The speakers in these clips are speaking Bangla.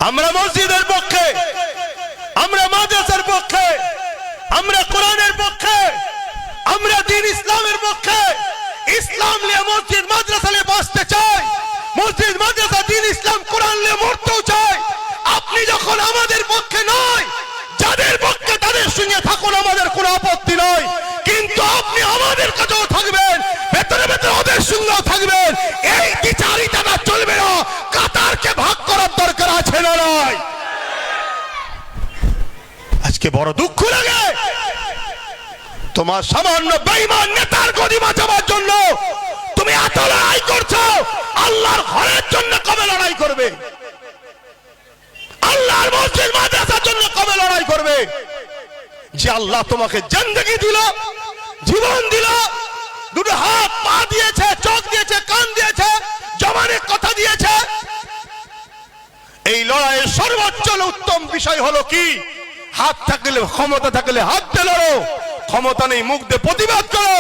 আমরা মসজিদের পক্ষে, আমরা মাদ্রাসার পক্ষে, আমরা কোরআনের পক্ষে, আমরা দ্বীন ইসলামের পক্ষে। ইসলাম নিয়ে মসজিদ মাদ্রাসা নিয়ে বাঁচতে চাই, মসজিদ মাদ্রাসা দ্বীন ইসলাম কোরআন নিয়ে মরতেও চাই। আপনি যখন আমাদের পক্ষে নয়, যাদের পক্ষে তাদের সঙ্গে থাকুন, আমাদের কোনো আপত্তি নয়, কিন্তু আপনি আমাদের কাছেও থাকবেন, ভেতরে ভেতরে ওদের সঙ্গেও থাকবেন। এই দ্বিচারিতাটা চলবে না। কাতারকে ভাগ করার দরকার আছে না নয়? আজকে বড় দুঃখ লাগে, তোমার সামান্য বেঈমান নেতার গদি বাঁচাবার জন্য তুমি এত লড়াই করছো। আল্লাহর ঘরের জন্য কবে লড়াই করবে? আল্লাহর মসজিদ মাদ্রাসার জন্য কবে লড়াই করবে? যে আল্লাহ তোমাকে জিন্দেগি দিল, জীবন দিল, দুটো হাত পা দিয়েছে, চোখ দিয়েছে, কান দিয়েছে, জবানে কথা দিয়েছে। এই লড়াইয়ের সর্বোচ্চ উত্তম বিষয় হলো কি? হাত থাকলে, ক্ষমতা থাকলে হাত দিয়ে লড়ো, ক্ষমতা নেই মুখ দিয়ে প্রতিবাদ করো।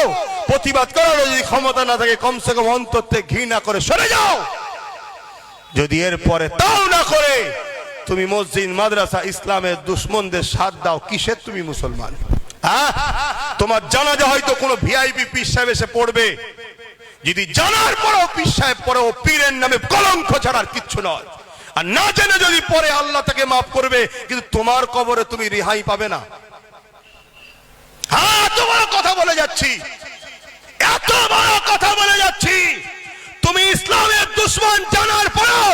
প্রতিবাদ করার যদি ক্ষমতা না থাকে, কমসে কম অন্তর থেকে ঘৃণা করে সরে যাও। যদি এর পরে তাও না করে তুমি মসজিদ মাদ্রাসা ইসলামের দুশ্মনদের সাথ দাও, কিসের তুমি মুসলমান? তোমার জানাজা হয়তো কোনো ভিআইপি পীর সাহেব এসে পড়বে, যদি জানার পরেও পীর সাহেব পরেও পীরের নামে কলঙ্ক ছাড়ার কিচ্ছু নয়। আর না জেনে যদি পরে আল্লাহ তাকে মাফ করবে, কিন্তু তোমার কবরে তুমি রেহাই পাবে না। এত বড় কথা বলে যাচ্ছি, এত বড় কথা বলে যাচ্ছি, তুমি ইসলামের দুশ্মন জানার পরেও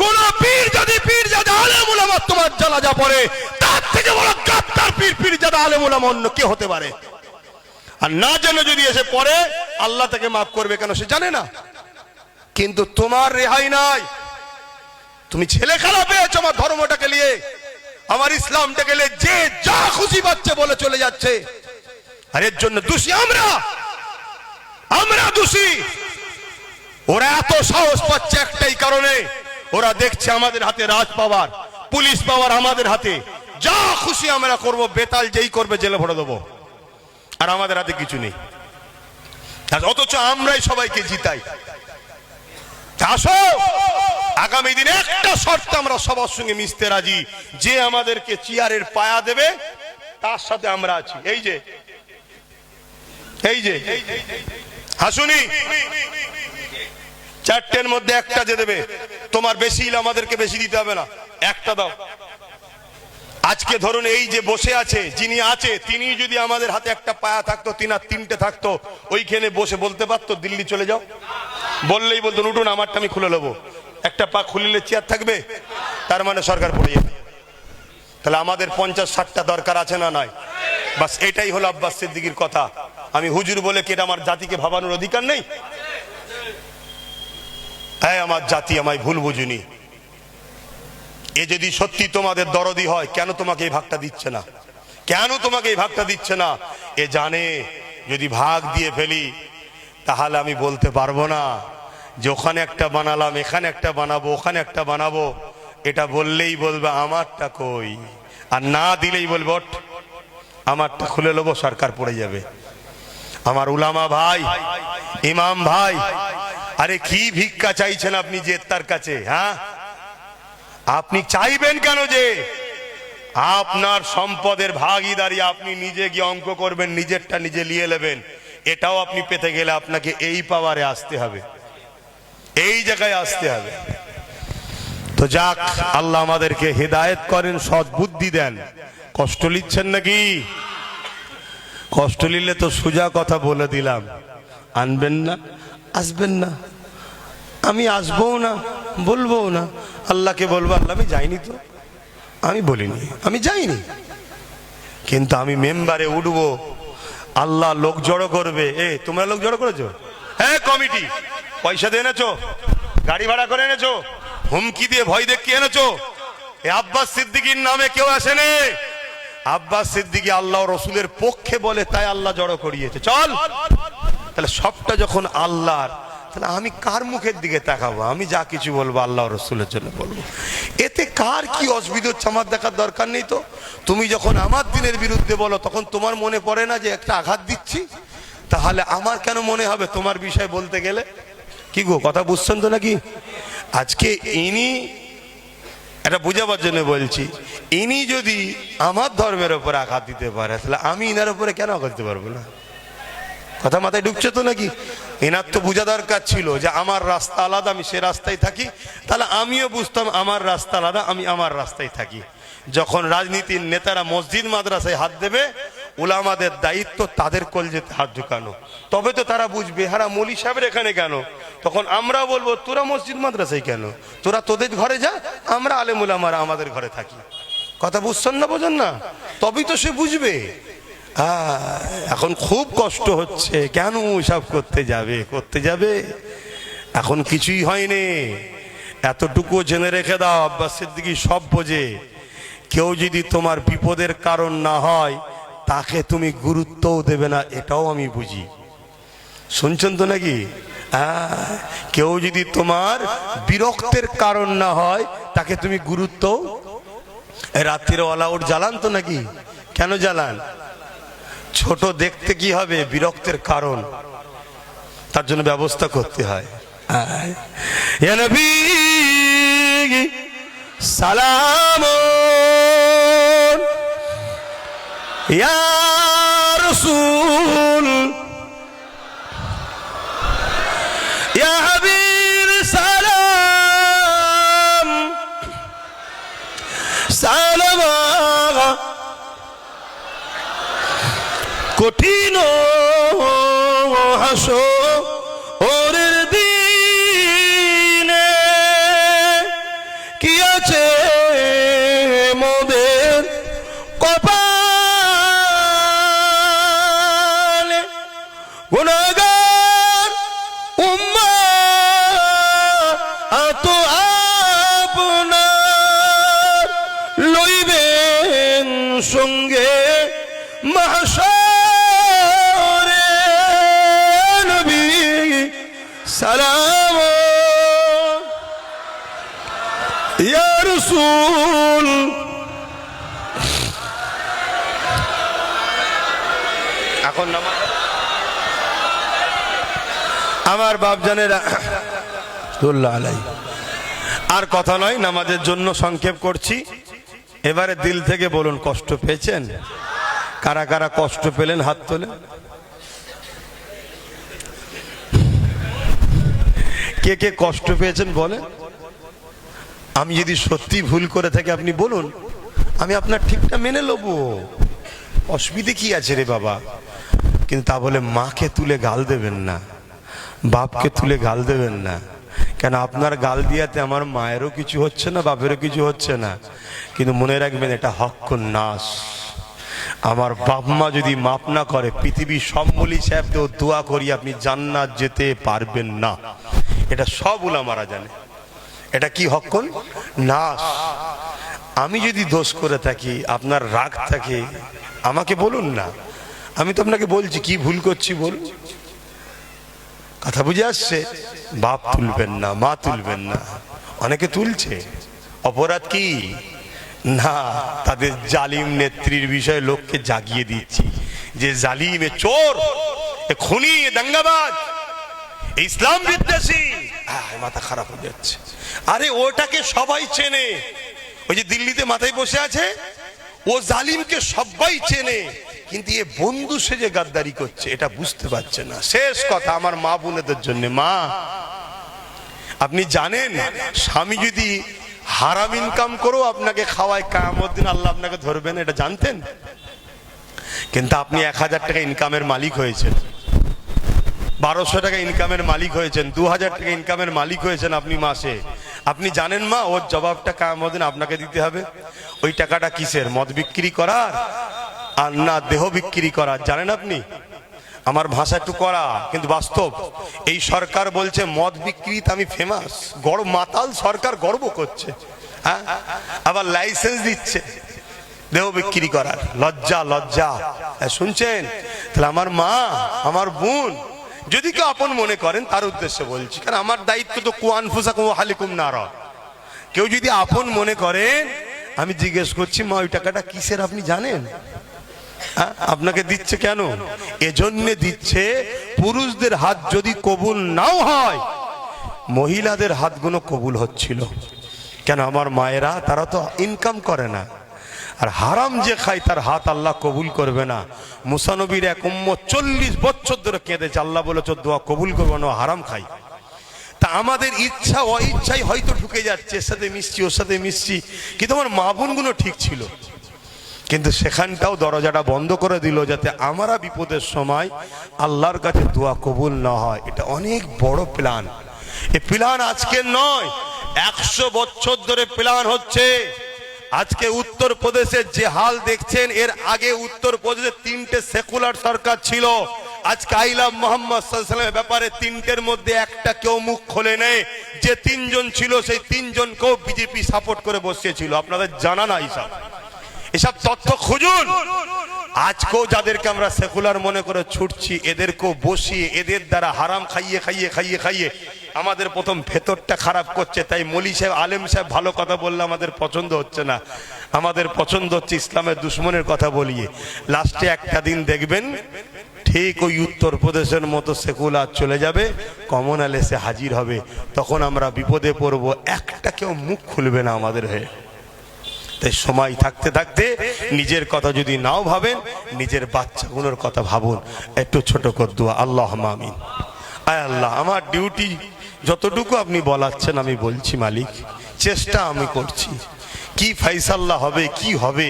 কোন পীর যদি পীরজাদা আলেম উলামা তোমার জানাজা পড়ে, তার থেকে বড় গাদ্দার পীরজাদা আলেম উলামা অন্য কে হতে পারে? আর না জেনে যদি এসে পড়ে, আল্লাহ তাকে মাফ করবে কেন সে জানে না, কিন্তু তোমার রেহাই নাই। তুমি ছেলে খেলা পেয়েছো আমার ধর্মটাকে নিয়ে, আমার ইসলামটাকে নিয়ে, যে যা খুশি পাচ্ছে বলে চলে যাচ্ছে। আর এর জন্য দোষী আমরা, আমরা দোষী। ওরা এত সাহস পাচ্ছে একটাই কারণে, ওরা দেখছে আমাদের হাতে রাজ পাওয়ার, পুলিশ পাওয়ার আমাদের হাতে, যা খুশি আমরা করব, বেতাল যেই করবে জেলে ভরে দেবো, আর আমাদের হাতে কিছু নেই। অথচ আমরাই সবাইকে জিতাই। আসো, আগামী দিনে একটা শর্ত আমরা সবার সঙ্গে মিশতে রাজি, যে আমাদেরকে চেয়ারের পায়া দেবে তার সাথে আমরা আছি। এই যে হাসুনি, চারটের মধ্যে একটা যে দেবে, তোমার বেশি হলে আমাদেরকে বেশি দিতে হবে না, একটা দাও। আজকে ধরুন এই যে বসে আছে, যিনি আছে, তিনি যদি আমাদের হাতে একটা পায়া থাকতো, তিনটে থাকতো, ওইখানে বসে বলতে পারতো দিল্লি চলে যাও, বললেই বলতো উঠুন আমারটা আমি খুলে নেবো। একটা পা খুলিলে চেয়ার থাকবে, তার মানে সরকার পড়ে যাবে। তাহলে আমাদের 50-60টা দরকার আছে না নাই? বাস এটাই হলো আব্বাস সিদ্দিকীর কথা। আমি হুজুর বলে কি এটা আমার জাতিকে ভাবানোর অধিকার নেই? হ্যাঁ, আমার জাতি আমায় ভুল বুঝুনি। এ যদি সত্যি তোমাদের দরদি হয়, কেন তোমাকে এই ভাগটা দিচ্ছে না? কেন তোমাকে এই ভাগটা দিচ্ছে না? এ জানে যদি ভাগ দিয়ে ফেলি, তাহলে আমি বলতে পারবো না যে ওখানে একটা বানালাম, এখানে একটা বানাবো, ওখানে একটা বানাবো। এটা বললেই বলবে আমারটা কই, আর না দিলেই বলবে ওঠ আমারটা খুলে নেবো, সরকার পড়ে যাবে। আমার উলামা ভাই, ইমাম ভাই, আরে কি ভিক্ষা চাইছেন আপনি জেতার কাছে? হ্যাঁ, আপনি চাইবেন কেন যে আপনার সম্পদের ভাগীদারি আপনি নিজে গিয়ে অঙ্ক করবেন, নিজেরটা নিজে নিয়ে নেবেন? এটাও আপনি পেতে গেলে আপনাকে এই পাওয়ারে আসতে হবে, এই জায়গায় আসতে হবে। তো যাক, আল্লাহ আমাদেরকে হেদায়েত করেন, সৎ বুদ্ধি দেন। কষ্ট নিচ্ছেন নাকি? কষ্ট নিলে তো সোজা কথা বলে দিলাম, আনবেন না, আসবেন না, আমি আসবো না, বলবো না। আল্লাহকে বলবো আল্লাহ আমি যাইনি, তো আমি বলিনি, আমি যাইনি, কিন্তু আমি মেম্বারে উঠবো, আল্লাহ লোক জড়ো করবে। তোমরা লোক জড়ো করেছো? হ্যাঁ, কমিটি পয়সা দিয়ে এনেছো, গাড়ি ভাড়া করে এনেছো, হুমকি দিয়ে ভয় দেখিয়ে এনেছো। আব্বাস সিদ্দিকীর নামে কেউ আসেনি। আব্বাস সিদ্দিকী আল্লাহ রসুলের পক্ষে বলে, তাই আল্লাহ জড়ো করিয়েছে। চল, তাহলে সবটা যখন আল্লাহর, তাহলে আমি কার মুখের দিকে তাকাবো? আমি যা কিছু বলবো আল্লাহ রসুলের জন্য বলবো। এতে কার কি অসুবিধা হচ্ছে আমার দেখার দরকার নেই। তো তুমি যখন আমার দিনের বিরুদ্ধে বলো, তখন তোমার মনে পড়ে না যে একটা আঘাত দিচ্ছি? তাহলে আমার কেন মনে হবে তোমার বিষয় বলতে গেলে? কি গো, কথা বুঝছেন তো নাকি? আজকে ইনি এটা বুঝাবার জন্য বলছি, ইনি যদি আমার ধর্মের ওপরে আঘাত দিতে পারে তাহলে আমি ইনার উপরে কেন আঘাত দিতে পারবো না? কথা মাথায় ঢুকছে তো নাকি? এনার তো বোঝা দরকার ছিল যে আমার রাস্তা আলাদা, আমি সে রাস্তায় থাকি, তাহলে আমিও বুঝতাম আমার রাস্তা আলাদা, আমি আমার রাস্তায় থাকি। যখন রাজনীতির নেতারা মসজিদ মাদ্রাসায় হাত দেবে, উলামাদের দায়িত্ব তাদের কলজেতে হাত ঢুকানো, তবে তো তারা বুঝবে হারা মৌলী সাহেবের এখানে কেন। তখন আমরা বলবো তোরা মসজিদ মাদ্রাসায় কেন, তোরা তোদের ঘরে যা, আমরা আলেম উলামারা আমাদের ঘরে থাকি। কথা বুঝছেন না, বোঝেন না? তবেই তো সে বুঝবে। এখন খুব কষ্ট হচ্ছে, কেন সব করতে যাবে? এখন কিছুই হয়নি। এতটুকু জেনে রেখে দাও, আব্বাস সিদ্দিকী সব বোঝে। কেউ যদি তোমার বিপদের কারণ না হয় তাকে তুমি গুরুত্বও দেবে না, এটাও আমি বুঝি। শুনছেন তো নাকি? কেউ যদি তোমার বিরক্তের কারণ না হয় তাকে তুমি গুরুত্ব। রাত্রির অল আউট জ্বালান তো নাকি? কেন জ্বালান? ছোট দেখতে কি হবে, বিরক্তের কারণ, তার জন্য ব্যবস্থা করতে হয়। ইয়া নবী সালাম, ইয়া রাসূল, ইয়া হাবিব সালাম, সালাম কঠিন হাসরের দিনে কি আছে মোদের কপালে, গুনাহগার উম্মাত আপনার লইবেন সঙ্গে মাহশরে। নবী সালাম, ইয়া রাসূল। এখন নামাজ আমার বাপজানেরা আর কথা নয়, নামাজের জন্য সংক্ষেপ করছি। এবারে দিল থেকে বলুন, কষ্ট পেয়েছেন? কারা কারা কষ্ট পেলেন হাত তোলেন। কে কে কষ্ট পেয়েছেন বলেন। আমি যদি সত্যি ভুল করে থাকি আপনি বলুন, আমি আপনার ঠিকটা মেনে নেব, অসুবিধে কি আছে রে বাবা। কিন্তু তা বলে মাকে তুলে গাল দেবেন না, বাপকে তুলে গাল দেবেন না। কেন আপনার গাল দিয়াতে আমার মায়েরও কিছু হচ্ছে না, বাপেরও কিছু হচ্ছে না। কিন্তু মনে রাখবেন, এটা হক নাস। আমার বাপ মা যদি মাপ না করে, পৃথিবীর সব মৌলী সাহেবদেরও দোয়া করি আপনি জান্নাত যেতে পারবেন না। এটা সব উলামারা জানে। এটা কি হক নাস। আমি যদি দোষ করে থাকি, আপনার রাগ থাকে, আমাকে বলুন না। আমি তো আপনাকে বলছি কি ভুল করছি বলুন। কথা বুঝে আসছে? বাপ তুলবেন না, মা তুলবেন না। অনেকে তুলছে, অপরাধ কি না, তাদের জালিম নেত্রীর বিষয়ে লোককে জাগিয়ে দিচ্ছি যে জালিম, এ চোর, এ খুনি, এ দাঙ্গাবাজ, ইসলাম বিদ্বেষী। মাথা খারাপ হয়ে যাচ্ছে। আরে ওটাকে সবাই চেনে। ওই যে দিল্লিতে মাথায় বসে আছে, ও জালিমকে সবাই চেনে, কিন্তু এ বন্ধু সেজে গাদ্দারি করছে, এটা বুঝতে পারছে না। শেষ কথা আমার মা বোনেদের জন্য, মা আপনি জানেন স্বামী যদি হারাম ইনকাম করো আপনাকে খাওয়ায়, কিয়ামত দিন আল্লাহ আপনাকে ধরবেন, এটা জানতেন? কিন্তু আপনি 1000 টাকা ইনকামের মালিক হয়েছেন, 1200 টাকা ইনকামের মালিক হয়েছেন, 2000 টাকা ইনকামের মালিক হয়েছেন আপনি মাসে। আপনি জানেন মা, ওর জবাবটা কিয়ামত দিন আপনাকে দিতে হবে। ওই টাকাটা কিসের? মদ বিক্রি করার আর না দেহ বিক্রি করার? জানেন আপনি? আমার ভাষা একটু করা কিন্তু বাস্তব। এই সরকার বলছে মদ বিক্রিতে আমি ফেমাস, গর্ব, মাতাল সরকার গর্ব করছে। হ্যাঁ, আবার লাইসেন্স দিচ্ছে দেহ বিক্রি করার। লজ্জা লজ্জা। শুনছেন? তাহলে আমার মা, আমার বোন যদি কেউ আপন মনে করেন, তার উদ্দেশ্যে বলছি, কারণ আমার দায়িত্ব তো কুয়ানফুসাকুম ওয়া আহলিকুম নারা। কেউ যদি আপন মনে করেন, আমি জিজ্ঞেস করছি মা ওই টাকাটা কিসের আপনি জানেন? আপনাকে দিচ্ছে কেন? এজন্য দিচ্ছে পুরুষদের হাত যদি কবুল নাও হয়, মহিলাদের হাতগুলো কবুল হচ্ছিল। কেন আমার মায়েরা তারা তো ইনকাম করে না, আর হারাম যে খায় তার হাত আল্লাহ কবুল করবে না। মুসা নবীর এক উম্মত 40 বছর ধরে কেঁদেছে, আল্লাহ বলেছে দোয়া কবুল করবে না, হারাম খাই। তা আমাদের ইচ্ছা অইচ্ছাই হয়তো ঢুকে যাচ্ছে, এর সাথে মিশছি ওর সাথে মিশছি, কিন্তু আমার মা বোনগুলো ঠিক ছিল, কিন্তু সেখানটাও দরজাটা বন্ধ করে দিল যাতে আমরা বিপদের সময় আল্লাহর কাছে দোয়া কবুল না হয়। এটা অনেক বড় প্ল্যান। এই প্ল্যান আজকে নয়, 100 বছর ধরে প্ল্যান হচ্ছে। আজকে উত্তরপ্রদেশের যে হাল দেখছেন, এর আগে উত্তরপ্রদেশে 3টে সেকুলার সরকার ছিল। আজকে আই লাভ মোহাম্মদ সাল্লাল্লাহু আলাইহি ওয়াসাল্লামের ব্যাপারে 3টের মধ্যে একটা কেউ মুখ খোলে নেই। যে 3 জন ছিল সেই 3 জনকেও বিজেপি সাপোর্ট করে বসিয়েছিল। আপনাদের জানা না এসব তথ্য খুঁজুন। আজকেও যাদেরকে আমরা সেকুলার মনে করে ছুটছি, এদেরকেও বসিয়ে এদের দ্বারা হারাম খাইয়ে খাইয়ে খাইয়ে খাইয়ে আমাদের প্রথম ভেতরটা খারাপ করছে। তাই মৌলী সাহেব আলেম সাহেব ভালো কথা বললে আমাদের পছন্দ হচ্ছে না, আমাদের পছন্দ হচ্ছে ইসলামের দুশ্মনের কথা বলিয়ে। লাস্টে একটা দিন দেখবেন ঠিক ওই উত্তরপ্রদেশের মতো সেকুলার চলে যাবে, কমনাল এসে হাজির হবে, তখন আমরা বিপদে পড়বো। একটা কেউ মুখ খুলবে না আমাদের হয়ে। তাই সময় থাকতে থাকতে নিজের কথা যদি নাও ভাবেন, নিজের বাচ্চাগুলোর কথা ভাবুন। একটু ছোট কর দোয়া, আল্লাহুম্মা আমিন। আয় আল্লাহ, আমার ডিউটি যতটুকু আপনি বলাচ্ছেন আমি বলছি মালিক, চেষ্টা আমি করছি। কি ফাইসাল্লাহ হবে কি হবে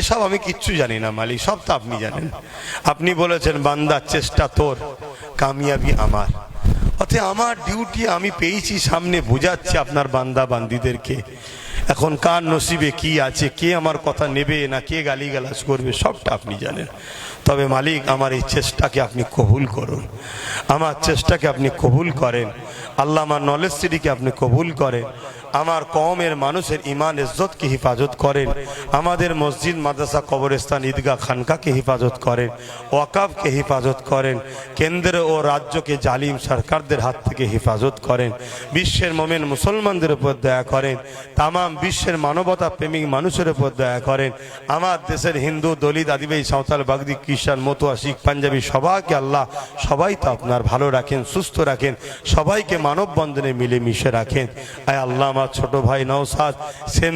এসব আমি কিচ্ছু জানি না মালিক, সব তো আপনি জানেন। আপনি বলেছেন বান্দা চেষ্টা তোর, কামিয়াবি আমার। অতএব আমার ডিউটি আমি পেয়েছি, সামনে বোঝাচ্ছি আপনার বান্দা বান্দিদেরকে। এখন কার নসিবে কি আছে, কে আমার কথা নেবে না কে গালিগালাজ করবে, সবটা আপনি জানেন। তবে মালিক আমার এই চেষ্টাকে আপনি কবুল করুন, আমার চেষ্টাকে আপনি কবুল করেন। আল্লাহ আমার নলেজ সিটিকে আপনি কবুল করেন, আমার কওমের মানুষের ইমান ইজ্জতকে হেফাজত করেন, আমাদের মসজিদ মাদ্রাসা কবরস্থান ঈদগাহ খানকাকে হেফাজত করেন, ওয়াকাফকে হেফাজত করেন, কেন্দ্র ও রাজ্যকে জালিম সরকারদের হাত থেকে হেফাজত করেন, বিশ্বের মোমেন মুসলমানদের উপর দয়া করেন, তামাম বিশ্বের মানবতা প্রেমিক মানুষের উপর দয়া করেন। আমার দেশের হিন্দু দলিত আদিবাসী সাঁওতাল বাগদি খ্রিস্টান মতুয়া শিখ পাঞ্জাবি সবাইকে আল্লাহ সবাই তো আপনার ভালো রাখেন, সুস্থ রাখেন, সবাইকে মানববন্ধনে মিলেমিশে রাখেন। আয় আল্লাহ আমার ছোট ভাই নওশাদ, সে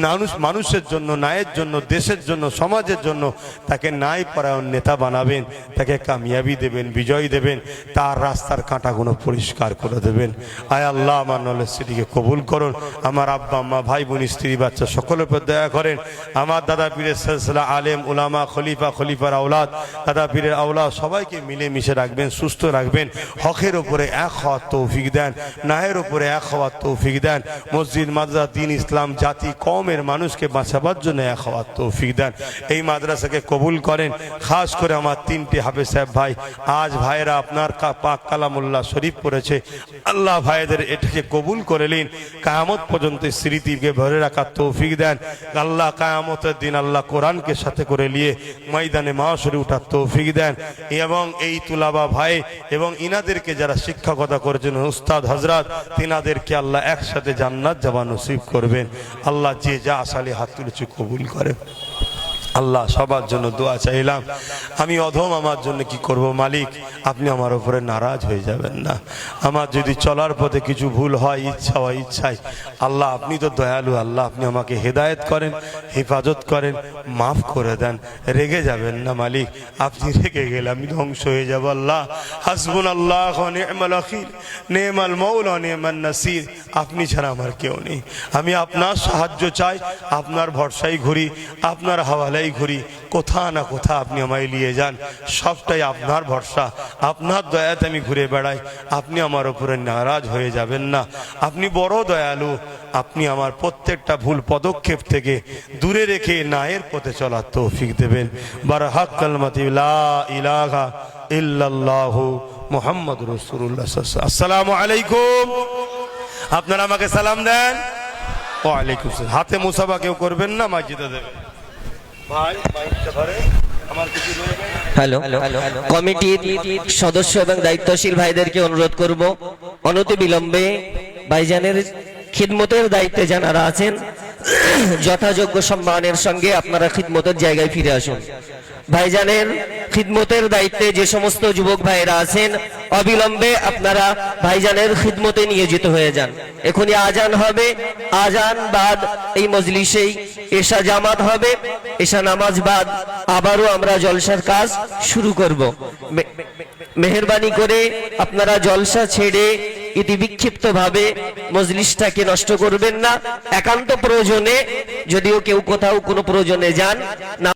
মানুষের জন্য, ন্যায়ের জন্য, দেশের জন্য, সমাজের জন্য তাকে ন্যায় পরায়ণ নেতা বানাবেন, তাকে কামিয়াবি দেবেন, বিজয় দেবেন, তার রাস্তার কাঁটাগুলো পরিষ্কার করে দেবেন। আয় আল্লাহ আমার নলেজ সিটিকে কবুল করুন, আমার আব্বা আম্মা ভাই বোন স্ত্রী বাচ্চা সকলের উপর দয়া করেন। আমার দাদা পীরের সিলসিলা আলেম উলামা খলিফার আওলাদ, দাদা পীরের আওলাদ সবাইকে মিলেমিশে রাখবেন, সুস্থ রাখবেন, হকের উপরে এক হওয়ার তৌফিক দেন, ন্যায়ের উপরে এক হওয়ার তৌফিক দেন, মসজিদ মাদ্রাসা দিন ইসলাম জাতি কওমের মানুষকে বাঁচাবার জন্য এক হওয়ার তৌফিক দেন। এই মাদ্রাসাকে কবুল করেন। খাস করে আমার 3টি হাফেজ সাহেব ভাই, আজ ভাইয়েরা আপনার পাক কালামুল্লাহ শরীফ পড়েছে, আল্লাহ ভাইদের এটাকে কবুল করে নিন, কিয়ামত পর্যন্ত স্মৃতিকে ভরে রাখার তৌফিক দেন। আল্লাহ কিয়ামতের দিন আল্লাহ কোরআনকে সাথে করে নিয়ে ময়দানে মাহশরে ওঠার তৌফিক দেন। এবং এই তুলাবা ভাই এবং ইনাদেরকে যারা শিক্ষকতা করেছেন উস্তাদ হযরত, তিনাদেরকে আল্লাহ একসাথে জান্নাত যাওয়া নসিব করবেন। আল্লাহ যে যা আসালে হাত তুলেছে কবুল করেন। আল্লাহ সবার জন্য দোয়া চাইলাম। আমি অধম, আমার জন্য কি করব মালিক, আপনি আমার উপরে নারাজ হয়ে যাবেন না। আমার যদি চলার পথে কিছু ভুল হয় ইচ্ছা হয় ইচ্ছায়, আল্লাহ আপনি তো দয়ালু, আল্লাহ আপনি আমাকে হেদায়েত করেন, হেফাজত করেন, মাফ করে দেন। রেগে যাবেন না মালিক, আপনি রেগে গেলে আমি ধ্বংস হয়ে যাব। আল্লাহ হাসবুনাল্লাহ ওয়া নি'মাল ওয়াকিল, নি'মাল মাওলা ওয়া নি'মান নাসির। আপনি ছাড়া আমার কেউ নেই, আমি আপনার সাহায্য চাই, আপনার ভরসায় ঘুরি, আপনার হাওয়ালায় ঘুরি, কোথা না কোথা আপনি আমায় নিয়ে যান, সবটাই আপনার ভরসা, আপনার দয়াতে আমি ঘুরে বেড়াই। আপনি আমার উপরে নারাজ হয়ে যাবেন না, আপনি বড় দয়ালু। আপনি আমার প্রত্যেকটা ভুল পদক্ষেপ থেকে দূরে রেখে ন্যায়ের পথে চলার তৌফিক দেবেন। বারহাক কালমাতি লা ইলাহা ইল্লাল্লাহু মুহাম্মাদুর রাসূলুল্লাহ। আসসালামু আলাইকুম। আপনারা আমাকে সালাম দেন। ওয়া আলাইকুম সালাম। হাতে মুসাফা কেউ করবেন না, মসজিদে দেবেন। হ্যালো, কমিটির সদস্য এবং দায়িত্বশীল ভাইদেরকে অনুরোধ করব অনতি বিলম্বে ভাইজানের খিদমতের দায়িত্বে যারা আছেন যথাযোগ্য সম্মানের সঙ্গে আপনারা খিদমতের জায়গায় ফিরে আসুন। ভাইজানের খিদমতের দায়িত্বে যে সমস্ত যুবক ভাইরা আছেন, অবিলম্বে আপনারা ভাইজানের খিদমতে নিয়োজিত হয়ে যান। এখনই আজান হবে, আজান বাদ এই মজলিসেই এশা জামাত হবে, এশা নামাজ বাদ আবারও আমরা জলসার কাজ শুরু করব। মেহেরবানি করে আপনারা জলসা ছেড়ে ইতি বিক্ষিপ্ত ভাবে মজলিসটাকে নষ্ট করবেন না। একান্ত প্রয়োজনে, যদিও কেউ কোথাও কোনো প্রয়োজনে যান না,